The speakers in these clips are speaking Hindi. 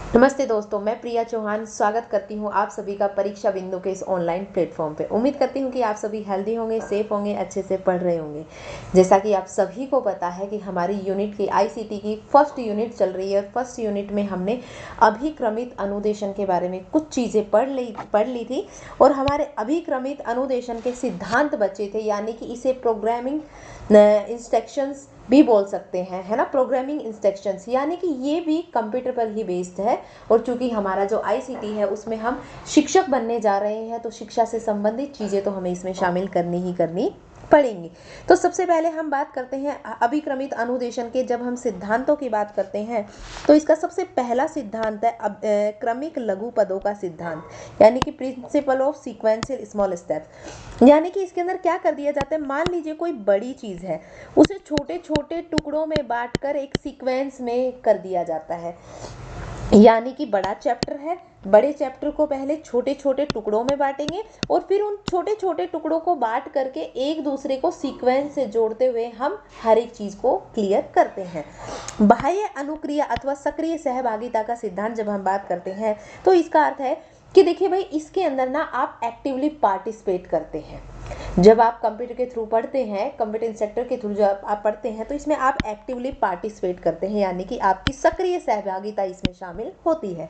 नमस्ते दोस्तों, मैं प्रिया चौहान स्वागत करती हूँ आप सभी का परीक्षा बिंदु के इस ऑनलाइन प्लेटफॉर्म पे। उम्मीद करती हूँ कि आप सभी हेल्दी होंगे, सेफ होंगे, अच्छे से पढ़ रहे होंगे। जैसा कि आप सभी को पता है कि हमारी यूनिट की आईसीटी की फर्स्ट यूनिट चल रही है और फर्स्ट यूनिट में हमने अभिक्रमित अनुदेशन के बारे में कुछ चीज़ें पढ़ ली थी और हमारे अभिक्रमित अनुदेशन के सिद्धांत बचे थे, यानी कि इसे प्रोग्रामिंग इंस्ट्रक्शंस भी बोल सकते हैं, है ना। प्रोग्रामिंग इंस्ट्रक्शंस यानी कि ये भी कंप्यूटर पर ही बेस्ड है और चूंकि हमारा जो आईसीटी है उसमें हम शिक्षक बनने जा रहे हैं तो शिक्षा से संबंधित चीज़ें तो हमें इसमें शामिल करनी ही करनी पड़ेंगी। तो सबसे पहले हम बात करते हैं अभिक्रमित अनुदेशन के। जब हम सिद्धांतों की बात करते हैं तो इसका सबसे पहला सिद्धांत है क्रमिक लघु पदों का सिद्धांत, यानी कि principle of sequential small steps. यानी कि इसके अंदर क्या कर दिया जाता है, मान लीजिए कोई बड़ी चीज़ है, उसे छोटे छोटे टुकड़ों में बांटकर एक सीक्वेंस में कर दिया जाता है। यानी कि बड़ा चैप्टर है, बड़े चैप्टर को पहले छोटे छोटे टुकड़ों में बांटेंगे और फिर उन छोटे छोटे टुकड़ों को बांट करके एक दूसरे को सीक्वेंस से जोड़ते हुए हम हर एक चीज को क्लियर करते हैं। बाह्य अनुक्रिया अथवा सक्रिय सहभागिता का सिद्धांत जब हम बात करते हैं तो इसका अर्थ है कि देखिए भाई, इसके अंदर ना आप एक्टिवली पार्टिसिपेट करते हैं। जब आप कंप्यूटर के थ्रू पढ़ते हैं, कंप्यूटर इंस्ट्रक्टर के थ्रू जब आप पढ़ते हैं तो इसमें आप एक्टिवली पार्टिसिपेट करते हैं, यानी कि आपकी सक्रिय सहभागिता इसमें शामिल होती है।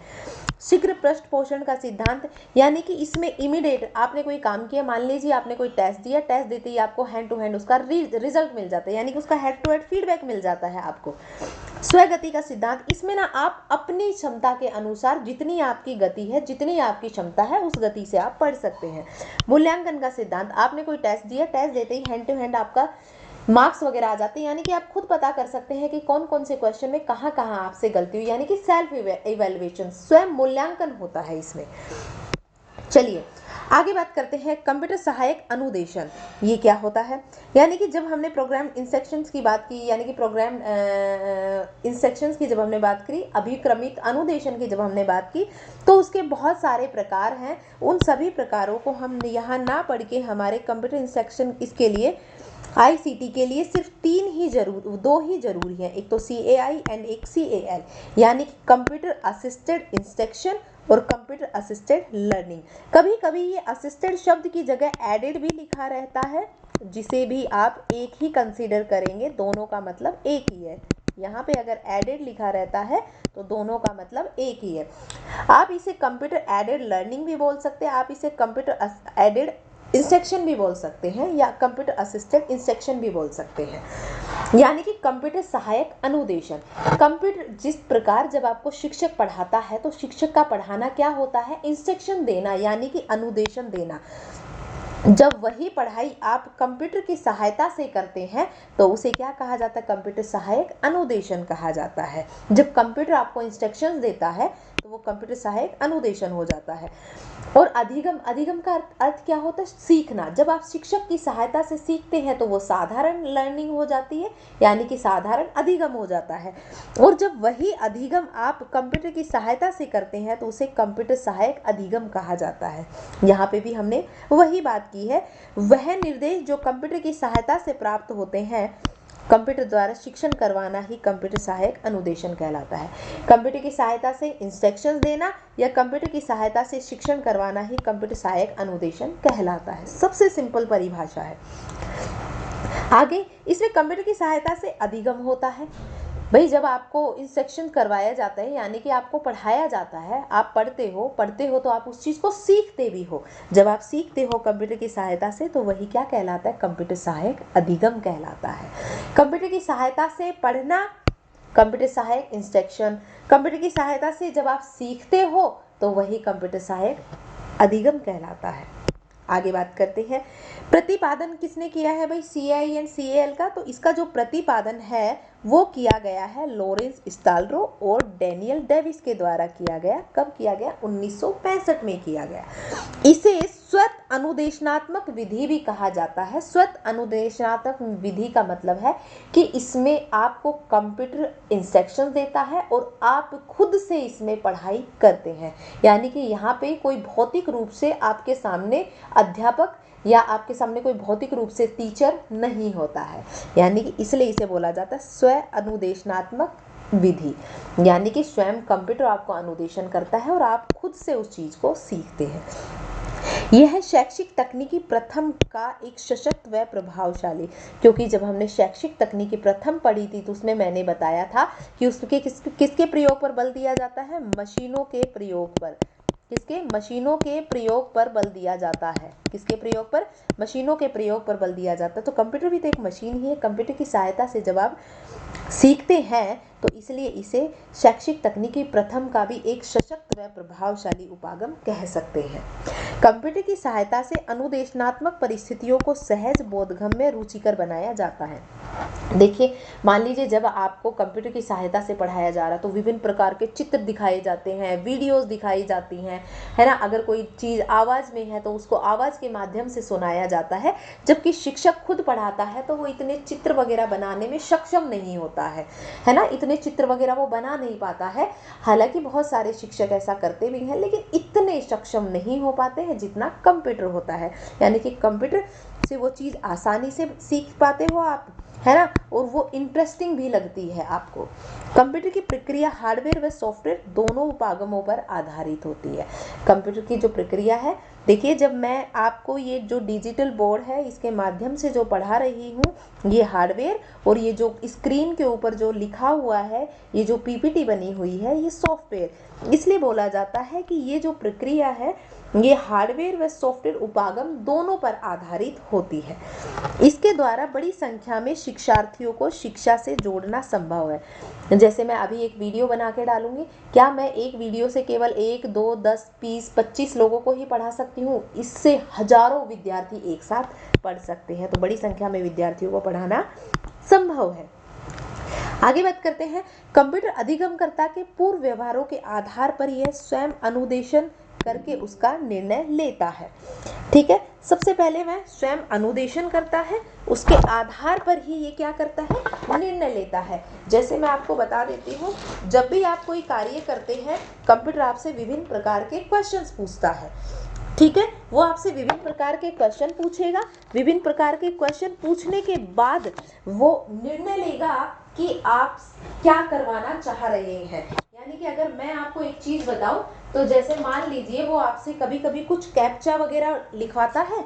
शीघ्र पृष्ठ पोषण का सिद्धांत, यानी कि इसमें इमीडिएट आपने कोई काम किया, मान लीजिए आपने कोई टेस्ट दिया, टेस्ट देते ही आपको हैंड टू हैंड उसका रिजल्ट मिल जाता है, यानी कि उसका हेड टू हेड फीडबैक मिल जाता है आपको। स्वगति का सिद्धांत, इसमें ना आप अपनी क्षमता के अनुसार जितनी आपकी गति है, जितनी आपकी क्षमता है, उस गति से आप पढ़ सकते हैं। मूल्यांकन का सिद्धांत, आपने कोई टेस्ट दिया, टेस्ट देते ही हैंड टू हैंड आपका मार्क्स वगैरह आ जाते हैं, यानी कि आप खुद पता कर सकते हैं कि कौन कौन से क्वेश्चन में कहाँ कहाँ आपसे गलती हुई, यानी कि सेल्फ इवेल्युएशन, स्वयं मूल्यांकन होता है इसमें। चलिए आगे बात करते हैं कंप्यूटर सहायक अनुदेशन, ये क्या होता है। यानी कि जब हमने प्रोग्राम इंस्ट्रक्शंस की बात की, यानी कि प्रोग्राम इंस्ट्रक्शंस की जब हमने बात करी, अभिक्रमित अनुदेशन की जब हमने बात की, तो उसके बहुत सारे प्रकार हैं। उन सभी प्रकारों को हम यहाँ ना पढ़ के हमारे कंप्यूटर इंस्ट्रक्शन इसके लिए आईसीटी के लिए सिर्फ दो ही जरूरी है, एक तो CAI एंड एक CAL, यानी कि कंप्यूटर असिस्टेड इंस्ट्रक्शन और कंप्यूटर असिस्टेड लर्निंग। कभी कभी ये असिस्टेड शब्द की जगह एडेड भी लिखा रहता है, जिसे भी आप एक ही कंसीडर करेंगे, दोनों का मतलब एक ही है। यहाँ पे अगर एडेड लिखा रहता है तो दोनों का मतलब एक ही है। आप इसे कंप्यूटर एडेड लर्निंग भी बोल सकते हैं, आप इसे कंप्यूटर एडेड इंस्ट्रक्शन भी बोल सकते हैं या कंप्यूटर असिस्टेड इंस्ट्रक्शन भी बोल सकते हैं। यानी कि कंप्यूटर सहायक अनुदेशन, कंप्यूटर जिस प्रकार जब आपको शिक्षक पढ़ाता है तो शिक्षक का पढ़ाना क्या होता है, इंस्ट्रक्शन देना, यानी कि अनुदेशन देना। जब वही पढ़ाई आप कंप्यूटर की सहायता से करते हैं तो उसे क्या कहा जाता है, कंप्यूटर सहायक अनुदेशन कहा जाता है। जब कंप्यूटर आपको इंस्ट्रक्शंस देता है तो वो कंप्यूटर सहायक अनुदेशन हो जाता है। और अधिगम का अर्थ क्या होता है, सीखना। जब आप शिक्षक की सहायता से सीखते हैं तो वो साधारण लर्निंग हो जाती है, यानी कि साधारण अधिगम हो जाता है। और जब वही अधिगम आप कंप्यूटर की सहायता से करते हैं तो उसे कंप्यूटर सहायक अधिगम कहा जाता है। यहाँ पे भी हमने वही बात की है, वह निर्देश जो कंप्यूटर की सहायता से प्राप्त होते हैं, कंप्यूटर द्वारा शिक्षण करवाना ही कंप्यूटर सहायक अनुदेशन कहलाता है। कंप्यूटर की सहायता से इंस्ट्रक्शंस देना या कंप्यूटर की सहायता से शिक्षण करवाना ही कंप्यूटर सहायक अनुदेशन कहलाता है। सबसे सिंपल परिभाषा है। आगे इसमें कंप्यूटर की सहायता से अधिगम होता है। भाई जब आपको इंस्ट्रक्शन करवाया जाता है, यानी कि आपको पढ़ाया जाता है, आप पढ़ते हो तो आप उस चीज़ को सीखते भी हो। जब आप सीखते हो कंप्यूटर की सहायता से तो वही क्या कहलाता है, कंप्यूटर सहायक अधिगम कहलाता है। कंप्यूटर की सहायता से पढ़ना, कंप्यूटर सहायक इंस्ट्रक्शन, कंप्यूटर की सहायता से जब आप सीखते हो तो वही कंप्यूटर सहायक अधिगम कहलाता है। आगे बात करते हैं, प्रतिपादन किसने किया है भाई, CAI एंड CAL का। तो इसका जो प्रतिपादन है वो किया गया है लॉरेंस स्टालरो और डेनियल डेविस के द्वारा किया गया। कब किया गया, 1965 में किया गया। इसे स्वत अनुदेशनात्मक विधि भी कहा जाता है। स्वत अनुदेशनात्मक विधि का मतलब है कि इसमें आपको कंप्यूटर इंस्ट्रक्शन देता है और आप खुद से इसमें पढ़ाई करते हैं, यानी कि यहाँ पे कोई भौतिक रूप से आपके सामने अध्यापक या आपके सामने कोई भौतिक रूप से टीचर नहीं होता है, यानी कि इसलिए इसे बोला जाता है स्व अनुदेशनात्मक विधि, यानी कि स्वयं कंप्यूटर आपको अनुदेशन करता है और आप खुद से उस चीज को सीखते हैं। यह शैक्षिक तकनीकी प्रथम का एक सशक्त व प्रभावशाली, क्योंकि जब हमने शैक्षिक तकनीकी प्रथम पढ़ी थी तो उसमें मैंने बताया था कि उसके किसके प्रयोग पर बल दिया जाता है, मशीनों के प्रयोग पर। किसके? मशीनों के प्रयोग पर बल दिया जाता है। किसके प्रयोग पर? मशीनों के प्रयोग पर बल दिया जाता है। तो कंप्यूटर भी तो एक मशीन ही है। कंप्यूटर की सहायता से जब आप सीखते हैं तो इसलिए इसे शैक्षिक तकनीकी प्रथम का भी एक सशक्त व प्रभावशाली उपागम कह सकते हैं। कंप्यूटर की सहायता से अनुदेशनात्मक परिस्थितियों को सहज, बोधगम्य, रुचिकर बनाया जाता है। देखिए, मान लीजिए जब आपको कंप्यूटर की सहायता से पढ़ाया जा रहा है तो विभिन्न प्रकार के चित्र दिखाए जाते हैं, वीडियोस दिखाई जाती हैं, है ना। अगर कोई चीज़ आवाज़ में है तो उसको आवाज़ के माध्यम से सुनाया जाता है, जबकि शिक्षक खुद पढ़ाता है तो वो इतने चित्र वगैरह बनाने में सक्षम नहीं होता है ना। इतने चित्र वगैरह वो बना नहीं पाता है। हालांकि बहुत सारे शिक्षक ऐसा करते भी हैं, लेकिन इतने सक्षम नहीं हो पाते हैं जितना कंप्यूटर होता है। यानी कि कंप्यूटर से वो चीज़ आसानी से सीख पाते हो आप, है ना, और वो इंटरेस्टिंग भी लगती है आपको। कंप्यूटर की प्रक्रिया हार्डवेयर व सॉफ्टवेयर दोनों उपागमों पर आधारित होती है। कंप्यूटर की जो प्रक्रिया है, देखिए जब मैं आपको ये जो डिजिटल बोर्ड है इसके माध्यम से जो पढ़ा रही हूँ, ये हार्डवेयर, और ये जो स्क्रीन के ऊपर जो लिखा हुआ है, ये जो पीपीटी बनी हुई है, ये सॉफ्टवेयर। इसलिए बोला जाता है कि ये जो प्रक्रिया है ये हार्डवेयर व सॉफ्टवेयर उपागम दोनों पर आधारित होती है। इसके द्वारा बड़ी संख्या में शिक्षार्थियों को शिक्षा से जोड़ना संभव है। जैसे मैं अभी एक वीडियो बना के डालूंगी, क्या मैं एक वीडियो से केवल 1, 2, 10, 20, 25 लोगों को ही पढ़ा सकती हूँ? इससे हजारों विद्यार्थी एक साथ पढ़ सकते हैं। तो बड़ी संख्या में विद्यार्थियों को पढ़ाना संभव है। आगे बात करते हैं, कंप्यूटर अधिगमकर्ता के पूर्व व्यवहारों के आधार पर यह स्वयं अनुदेशन करके उसका निर्णय लेता है। ठीक है, सबसे पहले वह स्वयं अनुदेशन करता है, उसके आधार पर ही ये क्या करता है, निर्णय लेता है। जैसे मैं आपको बता देती हूँ, जब भी आप कोई कार्य करते हैं, कंप्यूटर आपसे विभिन्न प्रकार के क्वेश्चंस पूछता है। ठीक है, वो आपसे विभिन्न प्रकार के क्वेश्चन पूछेगा। विभिन्न प्रकार के क्वेश्चन पूछने के बाद वो निर्णय लेगा कि आप क्या करवाना चाह रहे हैं। यानी कि अगर मैं आपको एक चीज बताऊं तो जैसे मान लीजिए वो आपसे कभी कभी कुछ कैप्चा वगैरह लिखवाता है।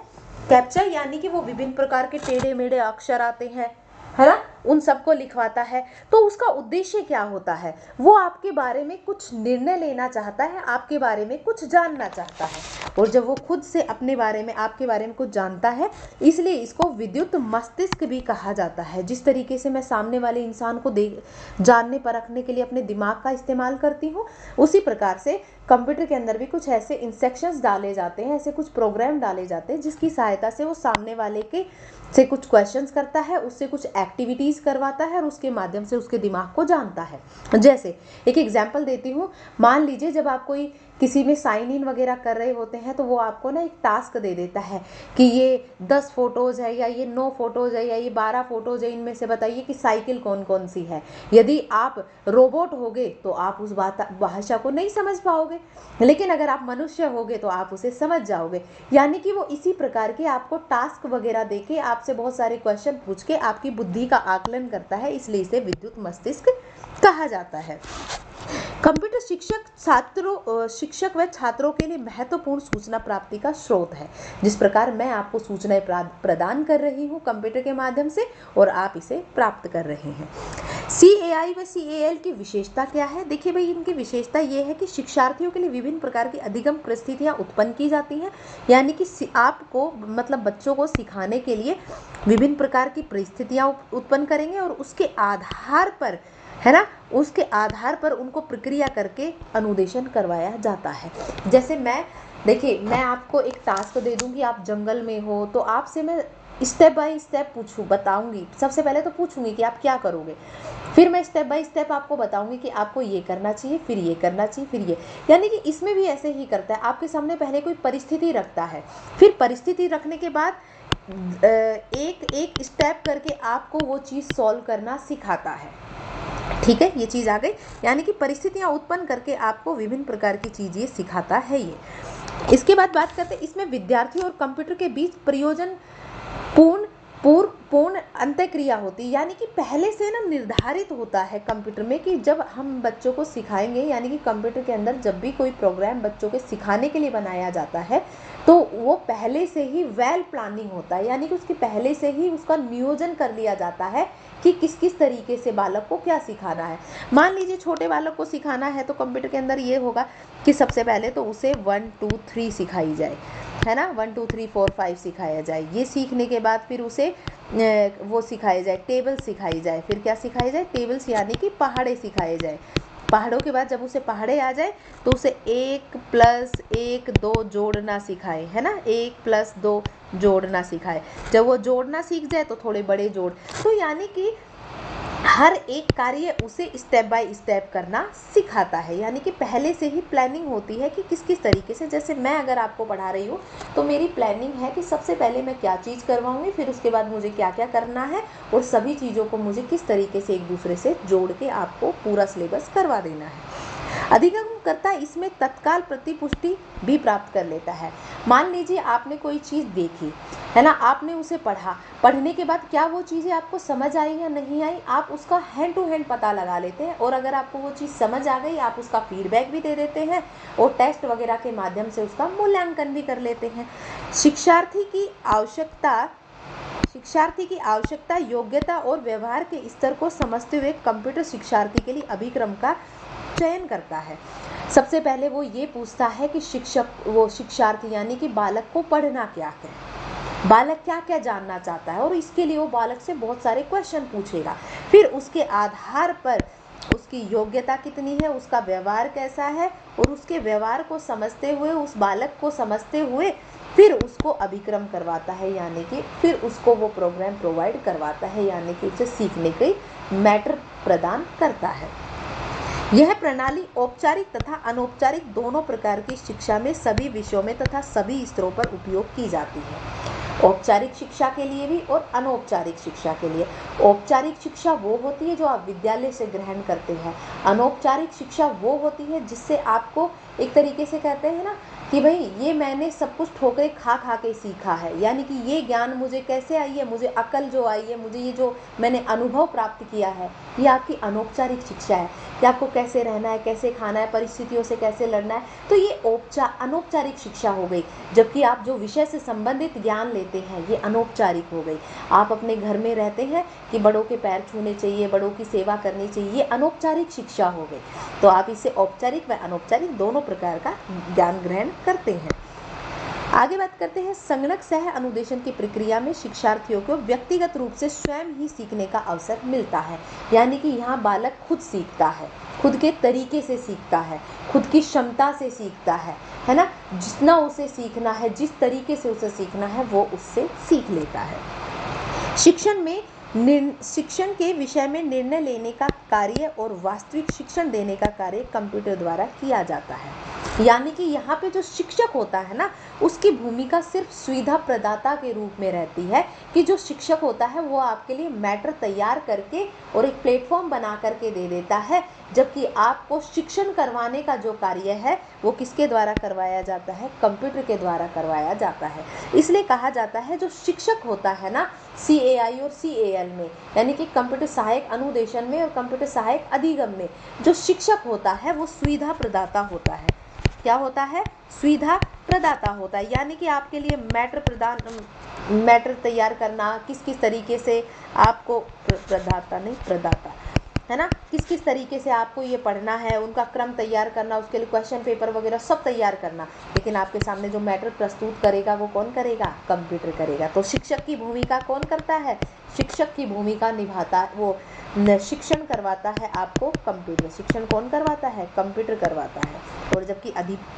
कैप्चा यानी कि वो विभिन्न प्रकार के टेढ़े मेढ़े अक्षर आते हैं, है ना, उन सबको लिखवाता है। तो उसका उद्देश्य क्या होता है? वो आपके बारे में कुछ निर्णय लेना चाहता है, आपके बारे में कुछ जानना चाहता है। और जब वो खुद से अपने बारे में, आपके बारे में कुछ जानता है, इसलिए इसको विद्युत मस्तिष्क भी कहा जाता है। जिस तरीके से मैं सामने वाले इंसान को जानने परखने के लिए अपने दिमाग का इस्तेमाल करती हूँ, उसी प्रकार से कंप्यूटर के अंदर भी कुछ ऐसे इंस्ट्रक्शंस डाले जाते हैं, ऐसे कुछ प्रोग्राम डाले जाते हैं जिसकी सहायता से वो सामने वाले के से कुछ क्वेश्चंस करता है, उससे कुछ एक्टिविटीज करवाता है और उसके माध्यम से उसके दिमाग को जानता है। जैसे एक एग्जांपल देती हूँ, मान लीजिए जब आप कोई किसी में साइन इन वगैरह कर रहे होते हैं तो वो आपको ना एक टास्क दे देता है कि ये 10 फोटोज है या ये 9 फोटोज है या ये 12 फोटोज है, इनमें से बताइए कि साइकिल कौन कौन सी है। यदि आप रोबोट होगे तो आप उस भाषा को नहीं समझ पाओगे, लेकिन अगर आप मनुष्य होगे तो आप उसे समझ जाओगे। यानी कि वो इसी प्रकार के आपको टास्क वगैरह देके आपसे बहुत सारे क्वेश्चन पूछ के आपकी बुद्धि का आकलन करता है, इसलिए इसे विद्युत मस्तिष्क कहा जाता है। कंप्यूटर शिक्षक व छात्रों के लिए महत्वपूर्ण सूचना प्राप्ति का स्रोत है। जिस प्रकार मैं आपको सूचनाएं प्रदान कर रही हूँ कंप्यूटर के माध्यम से और आप इसे प्राप्त कर रहे हैं। CAI व CAL की विशेषता क्या है? देखिए भाई, इनकी विशेषता ये है कि शिक्षार्थियों के लिए विभिन्न प्रकार की अधिगम परिस्थितियां उत्पन्न की जाती हैं। यानी कि आपको मतलब बच्चों को सिखाने के लिए विभिन्न प्रकार की परिस्थितियां उत्पन्न करेंगे और उसके आधार पर, है ना, उसके आधार पर उनको प्रक्रिया करके अनुदेशन करवाया जाता है। जैसे मैं आपको एक टास्क दे दूंगी, आप जंगल में हो तो आपसे मैं स्टेप बाय स्टेप बताऊंगी। सबसे पहले तो पूछूंगी कि आप क्या करोगे, फिर मैं स्टेप बाय स्टेप आपको बताऊंगी कि आपको ये करना चाहिए, फिर ये करना चाहिए, फिर ये। यानी कि इसमें भी ऐसे ही करता है, आपके सामने पहले कोई परिस्थिति रखता है, फिर परिस्थिति रखने के बाद एक एक स्टेप करके आपको वो चीज़ सॉल्व करना सिखाता है। ठीक है, ये चीज़ आ गई। यानी कि परिस्थितियां उत्पन्न करके आपको विभिन्न प्रकार की चीज़ ये सिखाता है ये। इसके बाद बात करते हैं इसमें विद्यार्थियों और कंप्यूटर के बीच प्रयोजन पूर्ण पूर्ण अंत्यक्रिया होती है, यानी कि पहले से ना निर्धारित होता है कंप्यूटर में कि जब हम बच्चों को सिखाएंगे, यानी कि कंप्यूटर के अंदर जब भी कोई प्रोग्राम बच्चों के सिखाने के लिए बनाया जाता है तो वो पहले से ही वेल प्लानिंग होता है, यानी कि उसकी पहले से ही उसका नियोजन कर लिया जाता है कि किस किस तरीके से बालक को क्या सिखाना है। मान लीजिए छोटे बालक को सिखाना है तो कंप्यूटर के अंदर ये होगा कि सबसे पहले तो उसे 1 2 3 सिखाई जाए, है ना, 1 2 3 4 5 सिखाया जाए। ये सीखने के बाद फिर उसे वो सिखाया जाए, टेबल सिखाई जाए। फिर क्या सिखाई जाए? टेबल्स, यानी कि पहाड़े सिखाए जाए। पहाड़ों के बाद जब उसे पहाड़े आ जाए तो उसे 1 + 1 2 जोड़ना सिखाए, है ना, 1 + 2 जोड़ना सिखाए। जब वो जोड़ना सीख जाए तो थोड़े बड़े जोड़, तो यानी कि हर एक कार्य उसे स्टेप बाय स्टेप करना सिखाता है, यानी कि पहले से ही प्लानिंग होती है कि किस किस तरीके से। जैसे मैं अगर आपको पढ़ा रही हूँ तो मेरी प्लानिंग है कि सबसे पहले मैं क्या चीज़ करवाऊंगी, फिर उसके बाद मुझे क्या क्या करना है, और सभी चीज़ों को मुझे किस तरीके से एक दूसरे से जोड़ के आपको पूरा सिलेबस करवा देना है। अधिगमकर्ता इसमें तत्काल प्रतिपुष्टि भी प्राप्त कर लेता है। मान लीजिए आपने कोई चीज़ देखी, है ना, आपने उसे पढ़ा, पढ़ने के बाद क्या वो चीज़ें आपको समझ आई या नहीं आई, आप उसका हैंड टू हैंड पता लगा लेते हैं, और अगर आपको वो चीज़ समझ आ गई आप उसका फीडबैक भी दे देते हैं और टेस्ट वगैरह के माध्यम से उसका मूल्यांकन भी कर लेते हैं। शिक्षार्थी की आवश्यकता, योग्यता और व्यवहार के स्तर को समझते हुए कंप्यूटर शिक्षार्थी के लिए अभिक्रम का चयन करता है। सबसे पहले वो ये पूछता है कि शिक्षार्थी यानी कि बालक को पढ़ना क्या है, बालक क्या क्या जानना चाहता है, और इसके लिए वो बालक से बहुत सारे क्वेश्चन पूछेगा। फिर उसके आधार पर उसकी योग्यता कितनी है, उसका व्यवहार कैसा है, और उसके व्यवहार को समझते हुए, उस बालक को समझते हुए फिर उसको अभिक्रम करवाता है, यानी कि फिर उसको वो प्रोग्राम प्रोवाइड करवाता है, यानी कि उसे सीखने की मैटर प्रदान करता है। यह प्रणाली औपचारिक तथा अनौपचारिक दोनों प्रकार की शिक्षा में सभी विषयों में तथा सभी स्तरों पर उपयोग की जाती है। औपचारिक शिक्षा के लिए भी और अनौपचारिक शिक्षा के लिए। औपचारिक शिक्षा वो होती है जो आप विद्यालय से ग्रहण करते हैं। अनौपचारिक शिक्षा वो होती है जिससे आपको एक तरीके से कहते हैं ना कि भाई ये मैंने सब कुछ ठोकरें खा खा के सीखा है, यानी कि ये ज्ञान मुझे कैसे आई है, मुझे अकल जो आई है, मुझे ये जो मैंने अनुभव प्राप्त किया है, ये आपकी अनौपचारिक शिक्षा है कि आपको कैसे रहना है, कैसे खाना है, परिस्थितियों से कैसे लड़ना है, तो ये अनौपचारिक शिक्षा हो गई। जबकि आप जो विषय से संबंधित ज्ञान लेते हैं ये अनौपचारिक हो गई। आप अपने घर में रहते हैं कि बड़ों के पैर छूने चाहिए, बड़ों की सेवा करनी चाहिए, ये अनौपचारिक शिक्षा हो गई। तो आप इससे औपचारिक व अनौपचारिक दोनों प्रकार का ज्ञान ग्रहण करते हैं। आगे बात करते हैं, संगणक सह अनुदेशन की प्रक्रिया में शिक्षार्थियों को व्यक्तिगत रूप से स्वयं ही सीखने का अवसर मिलता है, यानी कि यहाँ बालक खुद सीखता है, खुद के तरीके से सीखता है, खुद की क्षमता से सीखता है ना, जितना उसे सीखना है, जिस तरीके से उसे सीखना है वो उससे सीख लेता है। शिक्षण के विषय में निर्णय लेने का कार्य और वास्तविक शिक्षण देने का कार्य कंप्यूटर द्वारा किया जाता है, यानी कि यहाँ पे जो शिक्षक होता है ना उसकी भूमिका सिर्फ सुविधा प्रदाता के रूप में रहती है, कि जो शिक्षक होता है वो आपके लिए मैटर तैयार करके और एक प्लेटफॉर्म बना करके दे देता है, जबकि आपको शिक्षण करवाने का जो कार्य है वो किसके द्वारा करवाया जाता है? कंप्यूटर के द्वारा करवाया जाता है। इसलिए कहा जाता है जो शिक्षक होता है ना CAI और CAL में, यानी कि कंप्यूटर सहायक अनुदेशन में और कंप्यूटर सहायक अधिगम में, जो शिक्षक होता है वो सुविधा प्रदाता होता है। क्या होता है? सुविधा प्रदाता होता है, यानी कि आपके लिए मैटर तैयार करना, किस किस तरीके से आपको प्रदाता है ना, किस किस तरीके से आपको ये पढ़ना है, उनका क्रम तैयार करना, उसके लिए क्वेश्चन पेपर वगैरह सब तैयार करना, लेकिन आपके सामने जो मैटर प्रस्तुत करेगा वो कौन करेगा? कंप्यूटर करेगा। तो शिक्षक की भूमिका कौन करता है? शिक्षक की भूमिका निभाता, वो शिक्षण करवाता है आपको कंप्यूटर। शिक्षण कौन करवाता है? कंप्यूटर करवाता है। और जबकि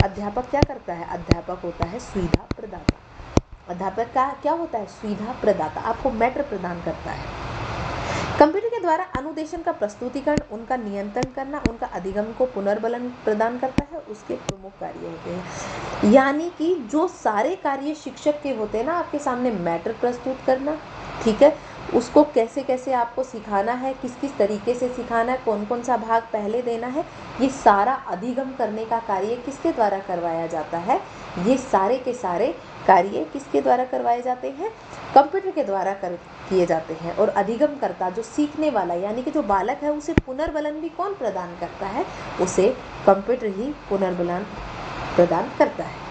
अध्यापक क्या करता है? अध्यापक होता है सुविधा प्रदाता। अध्यापक का क्या होता है? सुविधा प्रदाता, आपको मैटर प्रदान करता है। कंप्यूटर के द्वारा अनुदेशन का प्रस्तुतिकरण, उनका नियंत्रण करना, उनका अधिगम को पुनर्बलन प्रदान करता है, उसके प्रमुख कार्य होते हैं। यानी कि जो सारे कार्य शिक्षक के होते हैं ना, आपके सामने मैटर प्रस्तुत करना, ठीक है, उसको कैसे कैसे आपको सिखाना है, किस किस तरीके से सिखाना है, कौन कौन सा भाग पहले देना है, ये सारा अधिगम करने का कार्य किसके द्वारा करवाया जाता है? ये सारे के सारे कार्य किसके द्वारा करवाए जाते हैं? कंप्यूटर के द्वारा किए जाते हैं। और अधिगम करता जो सीखने वाला यानी कि जो बालक है उसे पुनर्बलन भी कौन प्रदान करता है? उसे कंप्यूटर ही पुनर्बलन प्रदान करता है।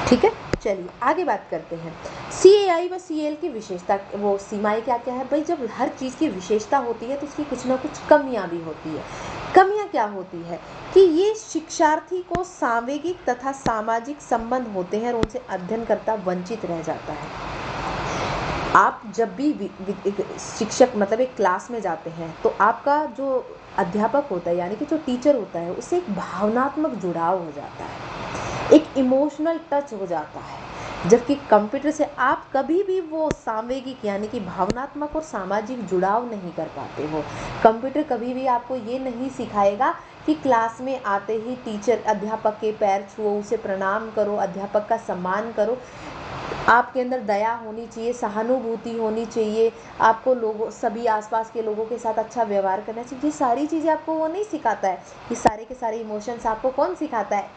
ठीक है, चलिए आगे बात करते हैं। CAI व CL की विशेषता, वो सीमाएं क्या क्या है भाई? जब हर चीज़ की विशेषता होती है तो उसकी कुछ ना कुछ कमियां भी होती है। कमियां क्या होती है कि ये शिक्षार्थी को सांवेगिक तथा सामाजिक संबंध होते हैं और उनसे अध्ययन करता वंचित रह जाता है। आप जब भी शिक्षक मतलब एक क्लास में जाते हैं तो आपका जो अध्यापक होता है यानी कि जो टीचर होता है उससे एक भावनात्मक जुड़ाव हो जाता है, एक इमोशनल टच हो जाता है। जबकि कंप्यूटर से आप कभी भी वो सामवेगिक यानी कि भावनात्मक और सामाजिक जुड़ाव नहीं कर पाते हो। कंप्यूटर कभी भी आपको ये नहीं सिखाएगा कि क्लास में आते ही टीचर अध्यापक के पैर छुओ, उसे प्रणाम करो, अध्यापक का सम्मान करो। आपके अंदर दया होनी चाहिए, सहानुभूति होनी चाहिए, आपको लोगों सभी आसपास के लोगों के साथ अच्छा व्यवहार करना चाहिए। ये सारी चीज़ें आपको वो नहीं सिखाता है। ये सारे के सारे इमोशंस आपको कौन सिखाता है?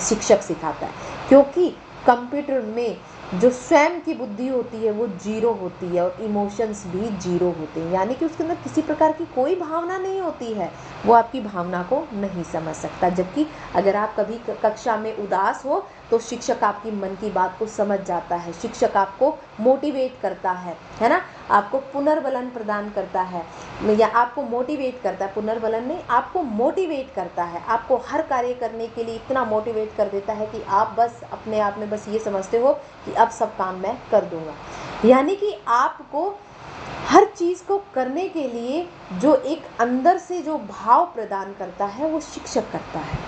शिक्षक सिखाता है। क्योंकि कंप्यूटर में जो स्वयं की बुद्धि होती है वो जीरो होती है और इमोशंस भी जीरो होते हैं, यानी कि उसके अंदर किसी प्रकार की कोई भावना नहीं होती है, वो आपकी भावना को नहीं समझ सकता। जबकि अगर आप कभी कक्षा में उदास हो तो शिक्षक आपकी मन की बात को समझ जाता है, शिक्षक आपको मोटिवेट करता है ना, आपको पुनर्बलन प्रदान करता है या आपको मोटिवेट करता है। पुनर्बलन नहीं, आपको मोटिवेट करता है, आपको हर कार्य करने के लिए इतना मोटिवेट कर देता है कि आप बस अपने आप में बस ये समझते हो कि अब सब काम मैं कर दूंगा। यानी कि आपको हर चीज़ को करने के लिए जो एक अंदर से जो भाव प्रदान करता है वो शिक्षक करता है।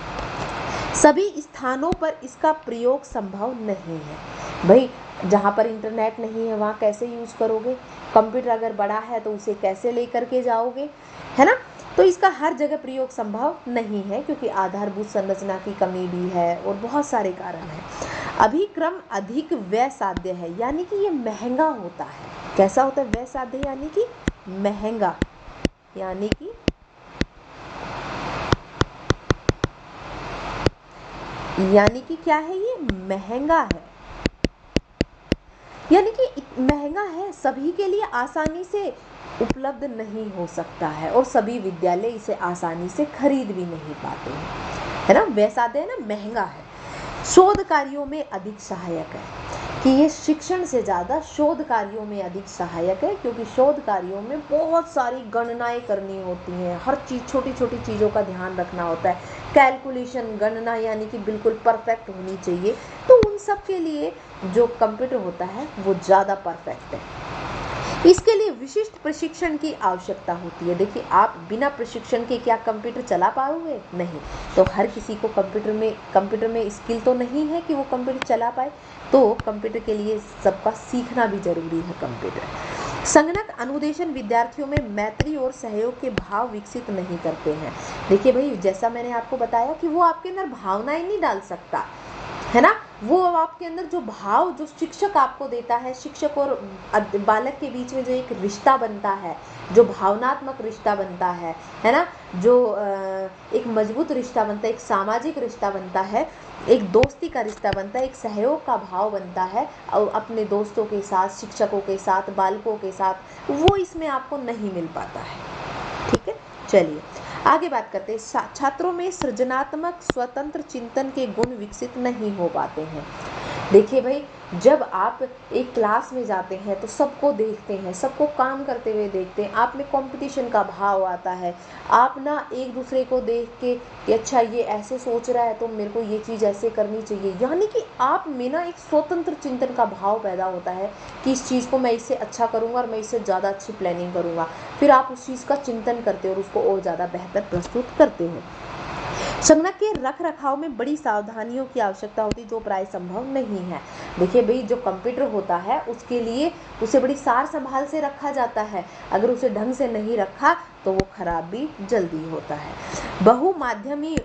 सभी स्थानों पर इसका प्रयोग संभव नहीं है। भाई जहाँ पर इंटरनेट नहीं है वहाँ कैसे यूज़ करोगे? कंप्यूटर अगर बड़ा है तो उसे कैसे लेकर के जाओगे, है ना? तो इसका हर जगह प्रयोग संभव नहीं है क्योंकि आधारभूत संरचना की कमी भी है और बहुत सारे कारण हैं। अभिक्रम अधिक व्यय साध्य है, यानी कि ये महंगा होता है। कैसा होता है? व्यय साध्य यानी कि महंगा, यानी कि क्या है? ये महंगा है, यानी कि महंगा है, सभी के लिए आसानी से उपलब्ध नहीं हो सकता है और सभी विद्यालय इसे आसानी से खरीद भी नहीं पाते हैं, है ना? वैसा है ना, महंगा है। शोध कार्यों में अधिक सहायक है कि ये शिक्षण से ज़्यादा शोध कार्यों में अधिक सहायक है, क्योंकि शोध कार्यों में बहुत सारी गणनाएं करनी होती हैं, हर चीज़ छोटी छोटी चीज़ों का ध्यान रखना होता है, कैलकुलेशन गणना यानी कि बिल्कुल परफेक्ट होनी चाहिए। तो उन सब के लिए जो कंप्यूटर होता है वो ज़्यादा परफेक्ट है। इसके लिए विशिष्ट प्रशिक्षण की आवश्यकता होती है। देखिए, आप बिना प्रशिक्षण के क्या कंप्यूटर चला पाओगे? नहीं। तो हर किसी को कंप्यूटर में स्किल तो नहीं है कि वो कंप्यूटर चला पाए, तो कंप्यूटर के लिए सबका सीखना भी जरूरी है कंप्यूटर। संगणक अनुदेशन विद्यार्थियों में मैत्री और सहयोग के भाव विकसित नहीं करते हैं। देखिए भाई, जैसा मैंने आपको बताया कि वो आपके अंदर भावनाएं नहीं डाल सकता, है ना? वो आपके अंदर जो भाव जो शिक्षक आपको देता है, शिक्षक और बालक के बीच में जो एक रिश्ता बनता है, जो भावनात्मक रिश्ता बनता है ना, जो एक मजबूत रिश्ता बनता है, एक सामाजिक रिश्ता बनता है, एक दोस्ती का रिश्ता बनता है, एक सहयोग का भाव बनता है और अपने दोस्तों के साथ, शिक्षकों के साथ, बालकों के साथ, वो इसमें आपको नहीं मिल पाता है। ठीक है, चलिए आगे बात करते हैं। छात्रों में सृजनात्मक स्वतंत्र चिंतन के गुण विकसित नहीं हो पाते हैं। देखिए भाई, जब आप एक क्लास में जाते हैं तो सबको देखते हैं, सबको काम करते हुए देखते हैं, आप में कंपटीशन का भाव आता है, आप ना एक दूसरे को देख के कि अच्छा ये ऐसे सोच रहा है तो मेरे को ये चीज़ ऐसे करनी चाहिए, यानी कि आप में ना एक स्वतंत्र चिंतन का भाव पैदा होता है कि इस चीज़ को मैं इससे अच्छा करूँगा और मैं इससे ज़्यादा अच्छी प्लानिंग करूँगा। फिर आप उस चीज़ का चिंतन करते हो और उसको और ज़्यादा बेहतर प्रस्तुत करते हो। संगणक के रख रखाव में बड़ी सावधानियों की आवश्यकता होती है जो प्राय संभव नहीं है। देखिए भाई, जो कंप्यूटर होता है उसके लिए उसे बड़ी सार संभाल से रखा जाता है, अगर उसे ढंग से नहीं रखा तो वो खराब भी जल्दी होता है। बहुमाध्यमी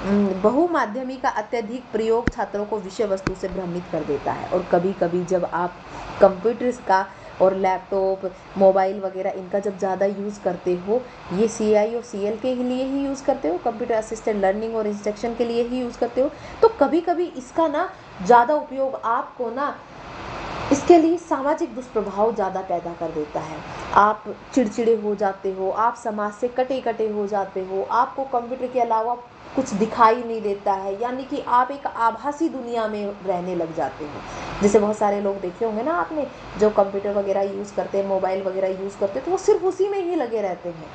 बहुमाध्यमी का अत्यधिक प्रयोग छात्रों को विषय वस्तु से भ्रमित कर देता है। और कभी कभी जब आप कंप्यूटर्स का और लैपटॉप, मोबाइल वगैरह इनका जब ज़्यादा यूज़ करते हो, ये CI और CL के लिए ही यूज़ करते हो, कंप्यूटर असिस्टेड लर्निंग और इंस्ट्रक्शन के लिए ही यूज़ करते हो, तो कभी कभी इसका ना ज़्यादा उपयोग आपको ना इसके लिए सामाजिक दुष्प्रभाव ज़्यादा पैदा कर देता है। आप चिड़चिड़े हो जाते हो, आप समाज से कटे कटे हो जाते हो, आपको कंप्यूटर के अलावा कुछ दिखाई नहीं देता है, यानी कि आप एक आभासी दुनिया में रहने लग जाते हो। जैसे बहुत सारे लोग देखे होंगे ना आपने, जो कंप्यूटर वगैरह यूज़ करते हैं, मोबाइल वगैरह यूज़ करते हैं, तो वो सिर्फ उसी में ही लगे रहते हैं,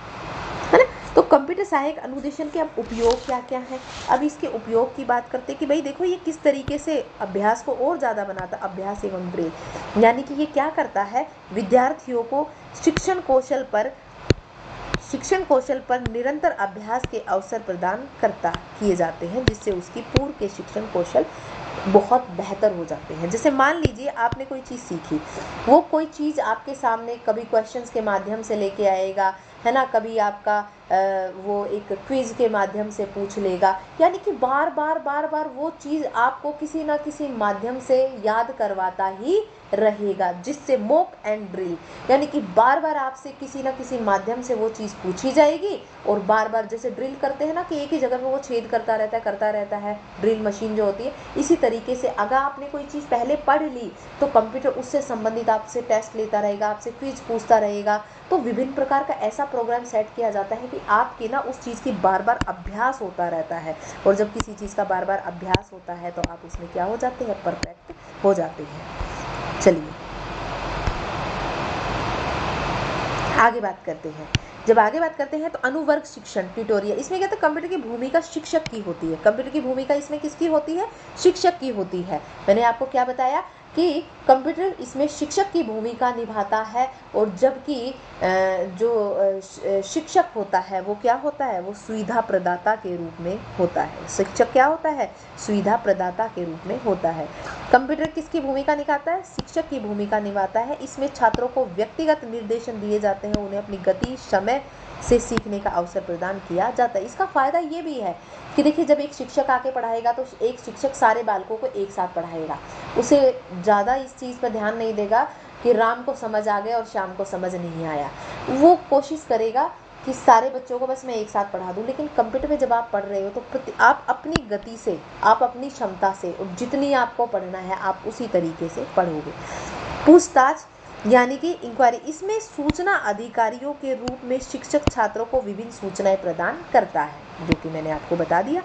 है ना। तो कंप्यूटर सहायक अनुदेशन के अब उपयोग क्या क्या है। अब इसके उपयोग की बात करते हैं कि भाई देखो ये किस तरीके से अभ्यास को और ज़्यादा बनाता, अभ्यास एवं ब्रेक, यानी कि ये क्या करता है, विद्यार्थियों को शिक्षण कौशल पर निरंतर अभ्यास के अवसर प्रदान किए जाते हैं, जिससे उसकी पूर्व के शिक्षण कौशल बहुत बेहतर हो जाते हैं। जैसे मान लीजिए आपने कोई चीज़ सीखी, वो कोई चीज़ आपके सामने कभी क्वेश्चंस के माध्यम से लेके आएगा, है ना, कभी आपका वो एक क्विज के माध्यम से पूछ लेगा, यानी कि बार बार वो चीज़ आपको किसी ना किसी माध्यम से याद करवाता ही रहेगा, जिससे मॉक एंड ड्रिल, यानी कि बार बार आपसे किसी ना किसी माध्यम से वो चीज़ पूछी जाएगी, और बार बार जैसे ड्रिल करते हैं ना कि एक ही जगह पे वो छेद करता रहता है ड्रिल मशीन जो होती है, इसी तरीके से अगर आपने कोई चीज़ पहले पढ़ ली तो कंप्यूटर उससे संबंधित आपसे टेस्ट लेता रहेगा, आपसे क्विज पूछता रहेगा। तो विभिन्न प्रकार का ऐसा प्रोग्राम सेट किया जाता है कि आपके ना उस चीज़ की बार बार अभ्यास होता रहता है, और जब किसी चीज़ का बार बार अभ्यास होता है तो आप उसमें क्या हो जाते हैं, परफेक्ट हो जाते हैं। चलिए आगे बात करते हैं। जब आगे बात करते हैं तो अनुवर्ग शिक्षण ट्यूटोरियल, इसमें क्या था, कंप्यूटर की भूमिका शिक्षक की होती है। कंप्यूटर की भूमिका इसमें किसकी होती है, शिक्षक की होती है। मैंने आपको क्या बताया कि कंप्यूटर इसमें शिक्षक की भूमिका निभाता है, और जबकि जो शिक्षक होता है वो क्या होता है, वो सुविधा प्रदाता के रूप में होता है। शिक्षक क्या होता है, सुविधा प्रदाता के रूप में होता है। कंप्यूटर किसकी भूमिका निभाता है, शिक्षक की भूमिका निभाता है। इसमें छात्रों को व्यक्तिगत निर्देशन दिए जाते हैं, उन्हें अपनी गति समय से सीखने का अवसर प्रदान किया जाता है। इसका फ़ायदा ये भी है कि देखिए जब एक शिक्षक आके पढ़ाएगा तो एक शिक्षक सारे बालकों को एक साथ पढ़ाएगा, उसे ज़्यादा इस चीज़ पर ध्यान नहीं देगा कि राम को समझ आ गया और श्याम को समझ नहीं आया। वो कोशिश करेगा कि सारे बच्चों को बस मैं एक साथ पढ़ा दूं। लेकिन कंप्यूटर में जब आप पढ़ रहे हो तो आप अपनी गति से, आप अपनी क्षमता से, और जितनी आपको पढ़ना है आप उसी तरीके से पढ़ोगे। पूछताछ यानी कि इंक्वायरी, इसमें सूचना अधिकारियों के रूप में शिक्षक छात्रों को विभिन्न सूचनाएं प्रदान करता है, जो कि मैंने आपको बता दिया।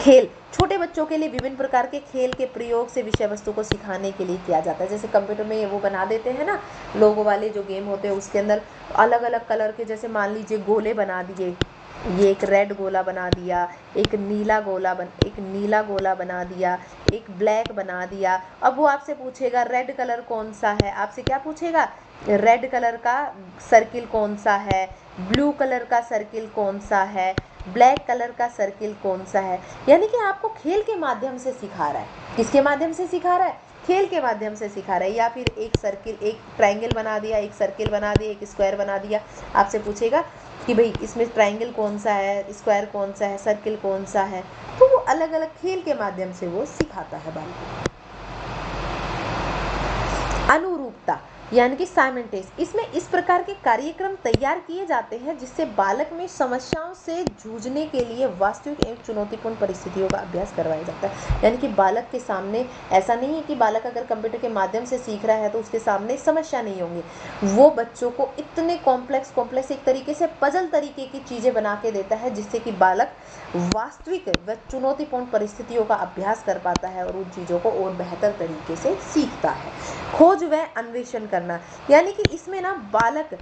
खेल, छोटे बच्चों के लिए विभिन्न प्रकार के खेल के प्रयोग से विषय वस्तु को सिखाने के लिए किया जाता है। जैसे कंप्यूटर में ये वो बना देते हैं ना लोगो वाले जो गेम होते हैं, उसके अंदर अलग अलग कलर के, जैसे मान लीजिए गोले बना दिए, ये एक रेड गोला बना दिया, एक नीला गोला बना दिया, एक ब्लैक बना दिया। अब वो आपसे पूछेगा रेड कलर कौन सा है, आपसे क्या पूछेगा, रेड कलर का सर्किल कौन सा है, ब्लू कलर का सर्किल कौन सा है, ब्लैक कलर का सर्किल कौन सा है। यानी कि आपको खेल के माध्यम से सिखा रहा है। किसके माध्यम से सिखा रहा है, खेल के माध्यम से सिखा रहा है। या फिर एक सर्किल, एक ट्रायंगल बना दिया, एक सर्किल बना दिया, एक स्क्वायर बना दिया, आपसे पूछेगा कि भाई इसमें ट्रायंगल कौन सा है, स्क्वायर कौन सा है, सर्किल कौन सा है। तो वो अलग अलग खेल के माध्यम से वो सिखाता है बालकों को। अनुरूपता यानी कि साइमल्टेनियस, इसमें इस प्रकार के कार्यक्रम तैयार किए जाते हैं जिससे बालक में समस्याओं से जूझने के लिए वास्तविक एवं चुनौतीपूर्ण परिस्थितियों का अभ्यास करवाया जाता है। यानी कि बालक के सामने ऐसा नहीं है कि बालक अगर कंप्यूटर के माध्यम से सीख रहा है तो उसके सामने समस्या नहीं होंगी। वो बच्चों को इतने कॉम्प्लेक्स एक तरीके से पजल तरीके की चीज़ें बना के देता है, जिससे कि बालक वास्तविक व चुनौतीपूर्ण परिस्थितियों का अभ्यास कर पाता है और उन चीज़ों को और बेहतर तरीके से सीखता है। खोज व अन्वेषण करना, यानी कि इसमें ना बालक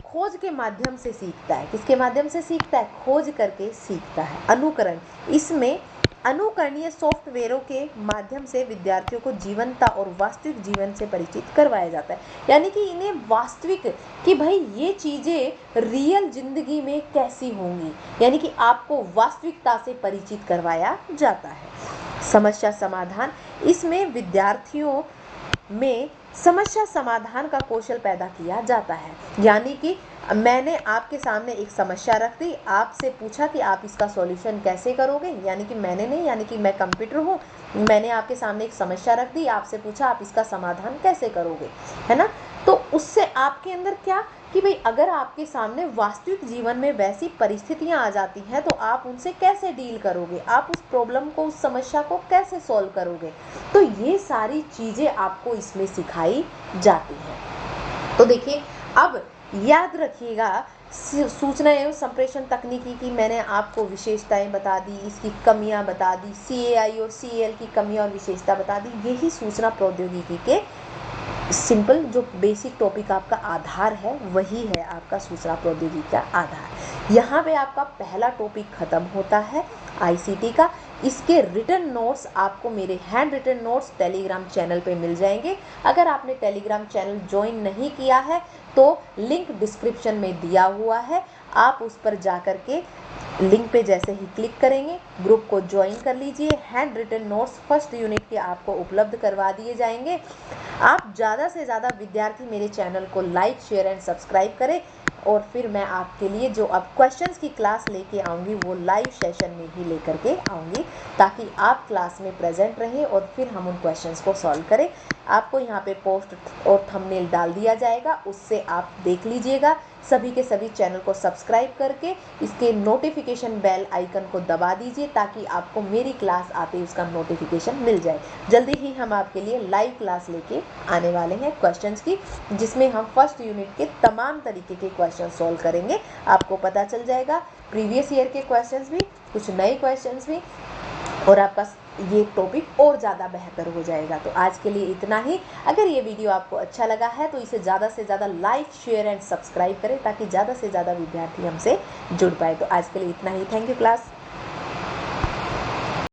खोज के माध्यम से सीखता है। किसके माध्यम से सीखता है, खोज करके सीखता है। अनुकरण, इसमें अनुकरणीय सॉफ्टवेयरों के माध्यम से विद्यार्थियों को जीवंतता और वास्तविक जीवन से परिचित करवाया जाता है। यानी कि इन्हें वास्तविक कि भाई ये चीज़ें रियल जिंदगी में कैसी होंगी, यानी कि आपको वास्तविकता से परिचित करवाया जाता है। समस्या समाधान, इसमें विद्यार्थियों में समस्या समाधान का कौशल पैदा किया जाता है। यानी कि मैंने आपके सामने एक समस्या रख दी, आपसे पूछा कि आप इसका सॉल्यूशन कैसे करोगे, यानी कि मैंने नहीं, यानी कि मैं कंप्यूटर हूँ, मैंने आपके सामने एक समस्या रख दी, आपसे पूछा आप इसका समाधान कैसे करोगे, है ना। तो उससे आपके अंदर क्या कि भाई अगर आपके सामने वास्तविक जीवन में वैसी परिस्थितियां आ जाती हैं तो आप उनसे कैसे डील करोगे, आप उस प्रॉब्लम को, उस समस्या को कैसे सॉल्व करोगे। तो ये सारी चीज़ें आपको इसमें सिखाई जाती हैं। तो देखिए, अब याद रखिएगा, सूचना एवं संप्रेषण तकनीकी की मैंने आपको विशेषताएं बता दी, इसकी कमियां बता दी, CAI और CAL की कमियां और विशेषता बता दी। यही सूचना प्रौद्योगिकी के सिंपल जो बेसिक टॉपिक आपका आधार है, वही है आपका सूचना प्रौद्योगिकी का आधार। यहाँ पे आपका पहला टॉपिक खत्म होता है ICT का। इसके रिटन नोट्स आपको मेरे handwritten notes Telegram channel पे मिल जाएंगे। अगर आपने टेलीग्राम चैनल ज्वाइन नहीं किया है तो लिंक डिस्क्रिप्शन में दिया हुआ है, आप उस पर जा कर के लिंक पे जैसे ही क्लिक करेंगे ग्रुप को ज्वाइन कर लीजिए। Handwritten notes first unit के आपको उपलब्ध करवा दिए जाएंगे। आप ज़्यादा से ज़्यादा विद्यार्थी मेरे चैनल को लाइक, शेयर एंड सब्सक्राइब करें, और फिर मैं आपके लिए जो अब क्वेश्चंस की क्लास लेके आऊँगी वो लाइव सेशन में ही लेकर के आऊँगी, ताकि आप क्लास में प्रेजेंट रहें और फिर हम उन क्वेश्चंस को सॉल्व करें। आपको यहाँ पे पोस्ट और थंबनेल डाल दिया जाएगा, उससे आप देख लीजिएगा। सभी के सभी चैनल को सब्सक्राइब करके इसके नोटिफिकेशन बेल आइकन को दबा दीजिए, ताकि आपको मेरी क्लास आते ही उसका नोटिफिकेशन मिल जाए। जल्दी ही हम आपके लिए लाइव क्लास लेके आने वाले हैं क्वेश्चंस की, जिसमें हम फर्स्ट यूनिट के तमाम तरीके के क्वेश्चन सॉल्व करेंगे। आपको पता चल जाएगा प्रीवियस ईयर के क्वेश्चंस भी, कुछ नए क्वेश्चंस भी, और आपका ये टॉपिक और ज़्यादा बेहतर हो जाएगा। तो आज के लिए इतना ही। अगर ये वीडियो आपको अच्छा लगा है तो इसे ज़्यादा से ज़्यादा लाइक, शेयर एंड सब्सक्राइब करें, ताकि ज़्यादा से ज़्यादा विद्यार्थी हमसे जुड़ पाए। तो आज के लिए इतना ही। Thank you class.